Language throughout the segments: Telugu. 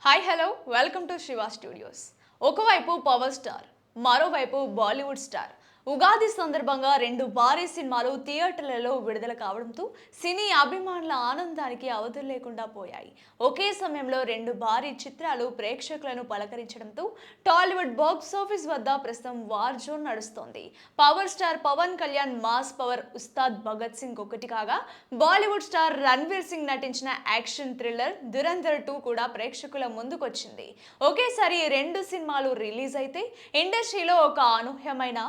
Hi hello welcome to Shiva studios. ఒకవైపు పవర్ స్టార్, మరోవైపు బాలీవుడ్ స్టార్. ఉగాది సందర్భంగా రెండు భారీ సినిమాలు థియేటర్లలో విడుదల కావడంతో సినీ అభిమానుల ఆనందానికి అవధులు లేకుండా పోయాయి. ఒకే సమయంలో రెండు భారీ చిత్రాలు ప్రేక్షకులను పలకరించడంతో టాలీవుడ్ బాక్స్ ఆఫీస్ వద్ద ప్రస్తుతం వార్ జోన్ నడుస్తోంది. Power star Pawan Kalyan mass power Ustaad Bhagat Singh ఒకటి కాగా, బాలీవుడ్ స్టార్ రణ్వీర్ సింగ్ నటించిన యాక్షన్ థ్రిల్లర్ దురంధర్ 2 కూడా ప్రేక్షకుల ముందుకొచ్చింది. ఒకేసారి రెండు సినిమాలు రిలీజ్ అయితే ఇండస్ట్రీలో ఒక అనూహ్యమైన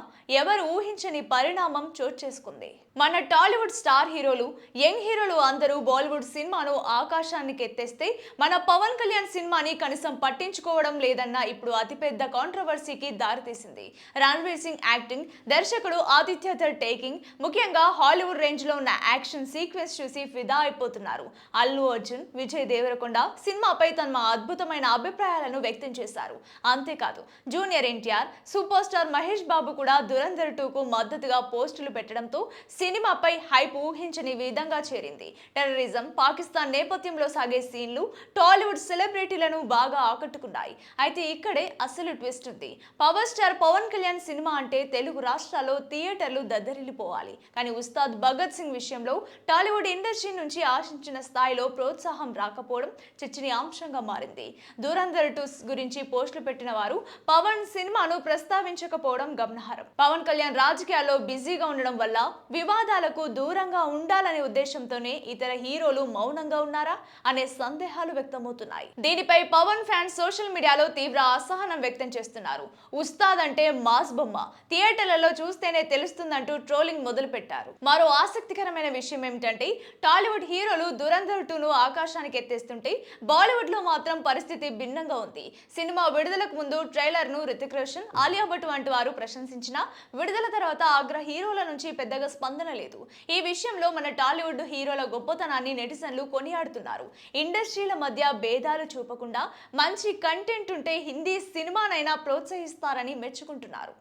ఎవరు ఊహించని పరిణామం చోటు చేసుకుంది. మన టాలీవుడ్ స్టార్ హీరోలు, యంగ్ హీరోలు అందరూ బాలీవుడ్ సినిమాను ఆకాశానికి ఎత్తేస్తే మన పవన్ కళ్యాణ్ సినిమాని కనీసం పట్టించుకోవడం లేదన్న ఇప్పుడు అతిపెద్ద కాంట్రవర్సీకి దారితీసింది. రణ్వీర్ సింగ్ యాక్టింగ్, దర్శకుడు ఆదిత్య థర్ టేకింగ్, ముఖ్యంగా హాలీవుడ్ రేంజ్ లో ఉన్న యాక్షన్ సీక్వెన్స్ చూసి ఫిదా అయిపోతున్నారు. అల్లు అర్జున్, విజయ్ దేవరకొండ సినిమాపై తమ అద్భుతమైన అభిప్రాయాలను వ్యక్తం చేశారు. అంతేకాదు junior NTR, super star Mahesh Babu కూడా దురంధర్ 2కు మద్దతుగా పోస్టులు పెట్టడంతో సినిమాపై హైప్ ఊహించని విధంగా చేరింది. టెర్రరిజం, పాకిస్తాన్ నేపథ్యంలో సాగే సీన్లు టాలీవుడ్ సెలబ్రిటీలను బాగా ఆకట్టుకున్నాయి. అయితే ఇక్కడే అసలు ట్విస్ట్ ఉంది. Power star Pawan Kalyan cinema అంటే తెలుగు రాష్ట్రాల్లో థియేటర్లు దద్దరిల్లిపోవాలి. కానీ ఉస్తాద్ భగత్ సింగ్ విషయంలో టాలీవుడ్ ఇండస్ట్రీ నుంచి ఆశించిన స్థాయిలో ప్రోత్సాహం రాకపోవడం చర్చనీయాంశంగా మారింది. దురంధర్ 2 గురించి పోస్టులు పెట్టిన వారు పవన్ సినిమాను ప్రస్తావించకపోవడం గమనార్హం. పవన్ కళ్యాణ్ రాజకీయాల్లో బిజీగా ఉండడం వల్ల వివాదాలకు దూరంగా ఉండాలనే ఉద్దేశంతోనే ఇతర హీరోలు మౌనంగా ఉన్నారా అనే సందేహాలు వ్యక్తమవుతున్నాయి. దీనిపై పవన్ ఫ్యాన్స్ సోషల్ మీడియాలో తీవ్ర అసహనం వ్యక్తం చేస్తున్నారు. ఉస్తాద్ అంటే మాస్ బొమ్మ, థియేటర్లలో చూస్తేనే తెలుస్తుందంటూ ట్రోలింగ్ మొదలు పెట్టారు. మరో ఆసక్తికరమైన విషయం ఏమిటంటే టాలీవుడ్ హీరోలు దురంధర్ 2ను ఆకాశానికి ఎత్తేస్తుంటే బాలీవుడ్ లో మాత్రం పరిస్థితి భిన్నంగా ఉంది. సినిమా విడుదలకు ముందు ట్రైలర్ ను రితిక్ రోషన్, ఆలియా భట్ వంటి వారు ప్రశంసించినా విడుదల తర్వాత అగ్ర హీరోల నుంచి పెద్దగా స్పందన లేదు. ఈ విషయంలో మన టాలీవుడ్ హీరోల గొప్పతనాన్ని నెటిజన్లు కొనియాడుతున్నారు. ఇండస్ట్రీల మధ్య భేదాలు చూపకుండా మంచి కంటెంట్ ఉంటే హిందీ సినిమానైనా ప్రోత్సహిస్తారని మెచ్చుకుంటున్నారు.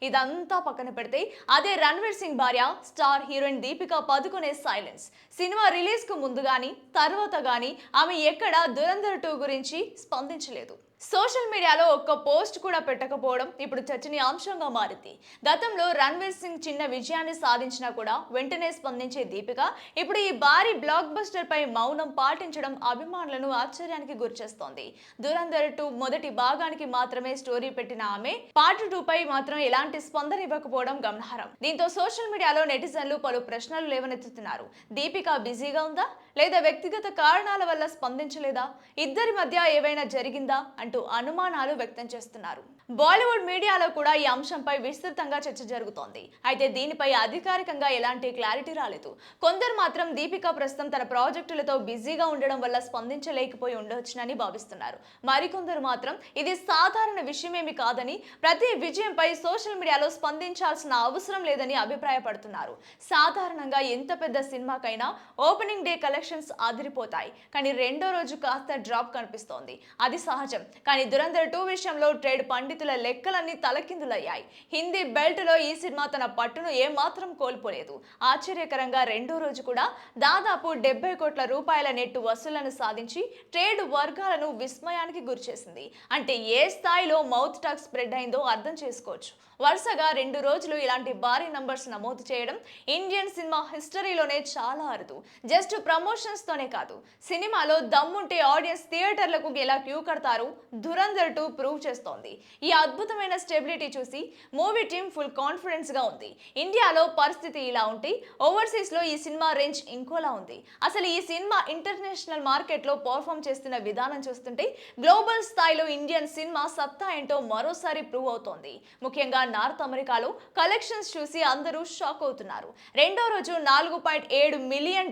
ఇదంతా పక్కన పెడితే అదే రణ్వీర్ సింగ్ భార్య star heroine Deepika Padukone silence. Cinema release కు ముందు గానీ తర్వాత గానీ ఆమె ఎక్కడా దురంధర్ 2 గురించి స్పందించలేదు. సోషల్ మీడియాలో ఒక్క పోస్ట్ కూడా పెట్టకపోవడం ఇప్పుడు చర్చనీయాంశంగా మారింది. గతంలో రణ్వీర్ సింగ్ చిన్న విజయాన్ని సాధించినా కూడా వెంటనే స్పందించే దీపిక ఇప్పుడు ఈ భారీ బ్లాక్ బస్టర్ పై మౌనం పాటించడం అభిమానులను ఆశ్చర్యానికి గురిచేస్తోంది. దురంధర్ 2 మొదటి భాగానికి మాత్రమే స్టోరీ పెట్టిన ఆమె పార్ట్ 2 పై మాత్రం ఎలాంటి స్పందన ఇవ్వకపోవడం గమనార్హం. దీంతో సోషల్ మీడియాలో నెటిజన్లు పలు ప్రశ్నలు లేవనెత్తుతున్నారు. దీపిక బిజీగా ఉందా, లేదా వ్యక్తిగత కారణాల వల్ల స్పందించలేదా, ఇద్దరి మధ్య ఏవైనా జరిగిందా అంటూ అనుమానాలు వ్యక్తం చేస్తున్నారు. బాలీవుడ్ మీడియాలో కూడా ఈ అంశంపై విస్తృతంగా చర్చ జరుగుతోంది. అయితే దీనిపై అధికారికంగా ఎలాంటి క్లారిటీ రాలేదు. కొందరు మాత్రం దీపిక ప్రస్తుతం తన ప్రాజెక్టులతో బిజీగా ఉండడం వల్ల స్పందించలేకపోయి ఉండవచ్చునని భావిస్తున్నారు. మరికొందరు మాత్రం ఇది సాధారణ విషయమేమి కాదని, ప్రతి విజయంపై సోషల్ మీడియాలో స్పందించాల్సిన అవసరం లేదని అభిప్రాయపడుతున్నారు. సాధారణంగా ఎంత పెద్ద సినిమాకైనా ఓపెనింగ్ డే కలెక్షన్స్ అదిరిపోతాయి. కానీ రెండో రోజు కాస్త డ్రాప్ కనిపిస్తోంది. అది సహజం. కానీ దురంధర్ 2 విషయంలో ట్రేడ్ పండితుల లెక్కలన్నీ తలకిందులయ్యాయి. హిందీ బెల్ట్ లో ఈ సినిమా తన పట్టును ఏమాత్రం కోల్పోలేదు. ఆశ్చర్యకరంగా రెండో రోజు కూడా దాదాపు 70 కోట్ల రూపాయల నెట్టు వసూళ్లను సాధించి ట్రేడ్ వర్గాలను విస్మయానికి గురిచేసింది. అంటే ఏ స్థాయిలో మౌత్ టాక్ స్ప్రెడ్ అయిందో అర్థం చేసుకోవచ్చు. వరుసగా 2 రోజులు ఇలాంటి భారీ నంబర్స్ నమోదు చేయడం ఇండియన్ సినిమా హిస్టరీలోనే చాలా అరుదు. జస్ట్ ప్రమోషన్స్ తోనే కాదు, సినిమాలో దమ్ముంటే ఆడియన్స్ థియేటర్లకు ఎలా క్యూ కడతారు దురంధర్ 2 ప్రూవ్ చేస్తోంది. ఈ అద్భుతమైన స్టెబిలిటీ చూసి మూవీ టీమ్ ఫుల్ కాన్ఫిడెన్స్ గా ఉంది. ఇండియాలో పరిస్థితి ఇలా ఉంటే ఓవర్సీస్ లో ఈ సినిమా రేంజ్ ఇంకోలా ఉంది. అసలు ఈ సినిమా ఇంటర్నేషనల్ మార్కెట్ లో పర్ఫామ్ చేస్తున్న విధానం చూస్తుంటే గ్లోబల్ స్థాయిలో ఇండియన్ సినిమా సత్తా ఏంటో మరోసారి ప్రూవ్ అవుతోంది. ముఖ్యంగా నార్త్ అమెరికాలో కలెక్షన్స్ చూసి అందరూ షాక్ అవుతున్నారు. రెండో రోజు $4.7 మిలియన్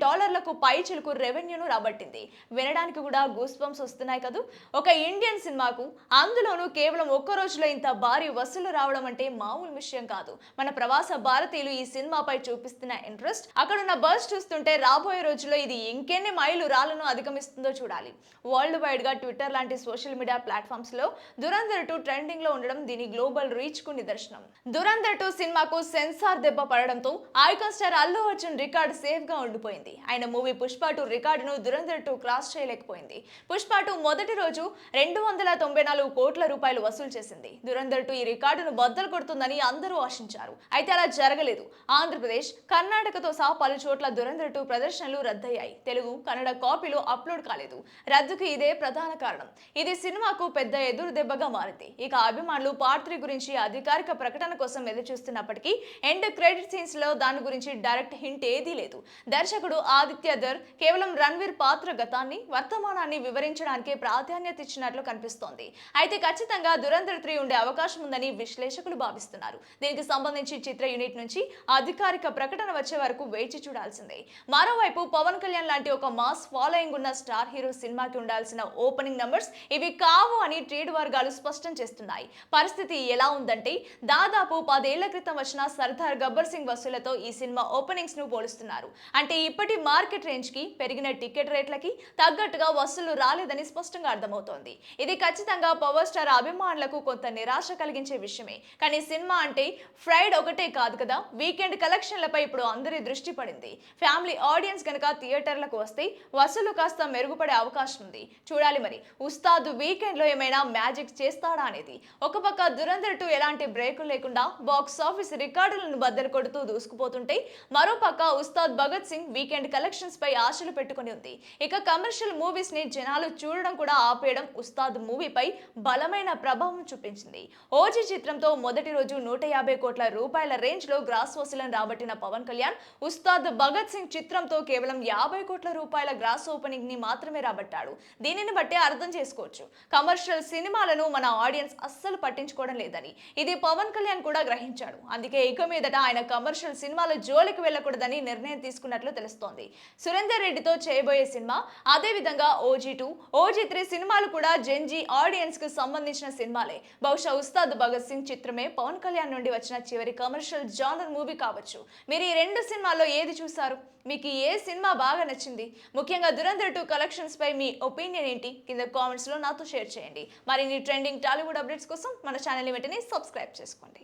పైచిలుకు రెవెన్యూను రాబట్టింది. వినడానికి కూడా గూస్ బంప్స్ వస్తున్నాయి కదా. ఒక ఇండియన్ సినిమాకు, అందులోనూ కేవలం ఒక్క రోజులో ఇంత భారీ వసూలు రావడం అంటే మామూలు విషయం కాదు. మన ప్రవాస భారతీయులు ఈ సినిమాపై చూపిస్తున్న ఇంట్రెస్ట్, అక్కడున్న బజ్ చూస్తుంటే రాబోయే రోజుల్లో ఇది ఇంకెన్ని మైలు రాళ్లను అధిగమిస్తుందో చూడాలి. వరల్డ్ వైడ్ గా ట్విట్టర్ లాంటి సోషల్ మీడియా ప్లాట్ఫామ్స్ లో దురంధర్ 2 ట్రెండింగ్ లో ఉండడం దీని గ్లోబల్ రీచ్ కు నిదర్శనం. దురంధర్ 2 సినిమాకు సెన్సార్ దెబ్బ పడడంతో icon star Allu Arjun record safe గా ఉండిపోయింది. ఆయన మూవీ పుష్ప 2 రికార్డును దురంధర్ 2 క్రాస్ చేయలేకపోయింది. పుష్ప 2 మొదటి రోజు 294 కోట్ల రూపాయలు వసూలు చేసింది. దురంధర్ 2 ఈ రికార్డును బద్దలు కొడుతుందని అందరూ ఆశించారు. అయితే అలా జరగలేదు. ఆంధ్రప్రదేశ్, కర్ణాటకతో సహా పలు చోట్ల దురంధర్ 2 ప్రదర్శనలు రద్దయ్యాయి. తెలుగు, కన్నడ కాపీలు అప్లోడ్ కాలేదు. రద్దుకి ఇదే ప్రధాన కారణం. ఇది సినిమాకు పెద్ద ఎదురు దెబ్బగా మారింది. ఇక అభిమానులు పార్ట్ 3 గురించి అధికారిక ప్రకటన కోసం ఎదురుచూస్తున్నప్పటికీ ఎండ్ క్రెడిట్ సీన్స్ లో దాని గురించి డైరెక్ట్ హింట్ ఏదీ లేదు. దర్శకుడు ఆదిత్య ధర్ కేవలం రణ్వీర్ పాత్ర గతాన్ని, వర్తమానాన్ని వివరించడానికే ప్రాధాన్యత ఇచ్చినట్లు కనిపిస్తోంది. అయితే ఖచ్చితంగా దురంధర్ 3 ఉండే అవకాశం ఉందని విశ్లేషకులు భావిస్తున్నారు. దీనికి సంబంధించి చిత్ర యూనిట్ నుంచి అధికారిక ప్రకటన వచ్చే వరకు వేచి చూడాల్సిందే. మరోవైపు పవన్ కళ్యాణ్ లాంటి ఒక మాస్ ఫాలోయింగ్ ఉన్న స్టార్ హీరో సినిమాకి ఉండాల్సిన ఓపెనింగ్ నంబర్స్ ఇవి కావు అని ట్రేడ్ వర్గాలు స్పష్టం చేస్తున్నాయి. పరిస్థితి ఎలా ఉందంటే దాదాపు 10 ఏళ్ల క్రితం వచ్చిన సర్దార్ గబ్బర్ సింగ్ వసూలతో ఈ సినిమా ఓపెనింగ్స్ ను పోలుస్తున్నారు. అంటే ఇప్పటి మార్కెట్ రేంజ్ కి, పెరిగిన టికెట్ రేట్లకి తగ్గట్టుగా వసూలు రాలేదని స్పష్టంగా అర్థమవుతోంది. ఇది ఖచ్చితంగా పవర్ స్టార్ అభిమానులకు కొంత నిరాశ కలిగించే విషయమే. కానీ సినిమా అంటే ఫ్రైడ్ ఒకటే కాదు కదా, వీకెండ్ కలెక్షన్లపై ఇప్పుడు అందరి దృష్టి పడింది. ఫ్యామిలీ ఆడియన్స్ గనక థియేటర్లకు వస్తే వసూలు కాస్త మెరుగుపడే అవకాశం ఉంది. చూడాలి మరి ఉస్తాద్ వీకెండ్ లో ఏమైనా మ్యాజిక్ చేస్తాడా అనేది. ఒక పక్క దురంధర్ 2 ఎలాంటి బ్రేకులు లేకుండా బాక్స్ ఆఫీస్ రికార్డులను బద్దలు కొడుతూ దూసుకుపోతుంటే, మరో పక్క ఉస్తాద్ భగత్ సింగ్ వీకెండ్ కలెక్షన్స్ పై ఆశలు పెట్టుకుని ఉంది. ఇక కమర్షియల్ మూవీస్ ని జనాలు చూడడం కూడా ఆపేయడం ఉస్తాద్ మూవీపై బలమైన ప్రభావం చూపించింది. ఓజీ చిత్రంతో మొదటి రోజు 150 కోట్ల రూపాయల రేంజ్ లో గ్రాస్ వసూలను రాబట్టిన పవన్ కళ్యాణ్ ఉస్తాద్ భగత్ సింగ్ చిత్రంతో కేవలం 50 కోట్ల రూపాయల గ్రాస్ ఓపెనింగ్ ని మాత్రమే రాబట్టాడు. దీనిని బట్టే అర్థం చేసుకోవచ్చు కమర్షియల్ సినిమాలను మన ఆడియన్స్ అస్సలు పట్టించుకోవడం లేదని. ఇది పవన్ కళ్యాణ్ కూడా గ్రహించాడు. అందుకే ఇక మీదట ఆయన కమర్షియల్ సినిమాల జోలికి వెళ్ళకూడదని నిర్ణయం తీసుకున్నట్లు తెలుస్తోంది. సురేందర్ రెడ్డితో చేయబోయే సినిమా, అదే విధంగా ఓజీ 2, ఓజీ 3 సినిమాలు కూడా జెన్జీ ఆడియన్స్ కు సంబంధించిన సినిమాలే. బహుశా ఉస్తాద్ భగత్ సింగ్ చిత్రమే పవన్ కళ్యాణ్ నుండి వచ్చిన చివరి కమర్షియల్ జానర్ మూవీ కావచ్చు. మీరు ఈ 2 సినిమాల్లో ఏది చూసారు? మీకు ఏ సినిమా బాగా నచ్చింది? ముఖ్యంగా దురంధర్ 2 కలెక్షన్స్ పై మీ ఒపీనియన్ ఏంటి? కింద కామెంట్స్ లో నాతో షేర్ చేయండి. మరిన్ని ట్రెండింగ్ టాలీవుడ్ అప్డేట్స్ కోసం మన ఛానల్ ని వెంటనే సబ్స్క్రైబ్ చేసుకోండి.